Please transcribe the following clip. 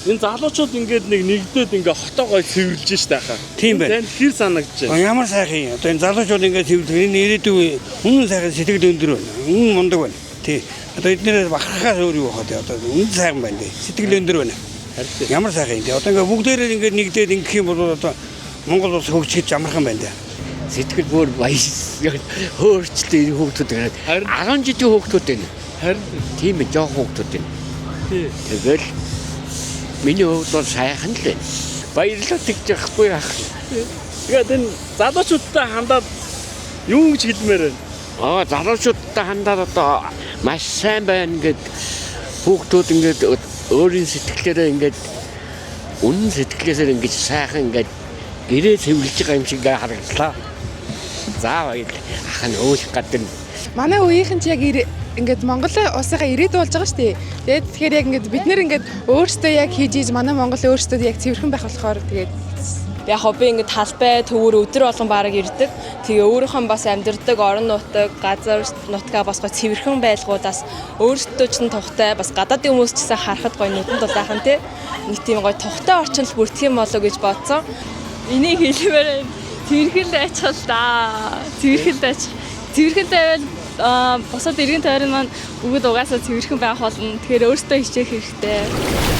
Энэ залуучууд ингээд нэгдээд ингээ хотоогоо цэвэрлж штэ хаа. Тийм байна. Танд хэр санагдаж байна? Ямар сайхан юм. Одоо энэ залуучууд ингээд цэвэрлэх энэ ирээдүйн үнэн сайхан сэтгэл өндөр байна. Үнэн мундаг байна. Тий. Одоо эднэрээс бахархаас өөр юу хаа. Одоо үнэн сайхан байна. Сэтгэл өндөр байна. Харин Ямар сайхан юм. Одоо ингээд бүгдээрээ ингээд нэгдээд ингэх юм бол одоо Монгол улс хөгжиж амархан байна. Сэтгэл бүр баяс хөөрчлөө энэ хүүхдүүд гэдэг. 10 жилийн хүүхдүүд байна. харин Тийм ээ, жоох хүүхдүүд байна. тий. Тэгэл миний хувьд бол сайхан л байна. Баярлалаа тэгж яахгүй яах. Тэгээд энэ залуучуудтай хандаад юу гэж хэлмээр байна? Залуучуудтай хандаад одоо маш сайн байна гэд хүүхдүүд ингээд өөрийн сэтгэлээрээ ингээд үнэн сэтгэлээсээ ингээд сайхан ингээд гэрээ цэвэрлж байгаа юм шиг харагдлаа. За баяр ах нь өөх гадна. Манай үеийнхэн ч яг ингээд Монгол улсынхаа ирээдүй болж байгаа шүү дээ. Тэгээд тэгэхээр яг ингээд бид нэр ингээд өөрсдөө яг хийж ийж манай Монгол өөрсдөө яг цэвэрхэн байх болохоор тэгээд яг хобби ингээд талбай төвөр өдөр болгон бараг ирдэг. Тэгээ өөрийнхөө бас амьдардаг орон нутаг, газар нутгаа бас гоо цэвэрхэн байлгуудаас өөрсдөө ч тухтай бас гадаадын хүмүүс ч гэсэн харахад гоё нүдэнд дулаахан тий. Нэг тийм гоё тухтай орчинд бүрдэх юм болоо гэж бодсон. Энийг хэлмээр цэвэрхэн дайчхал да. Цэвэрхэн байвал бусад иргэн тойрон маань бүгд угаасаа цэвэрхэн байх болно. Тэгэхээр өөртөө хичээх хэрэгтэй.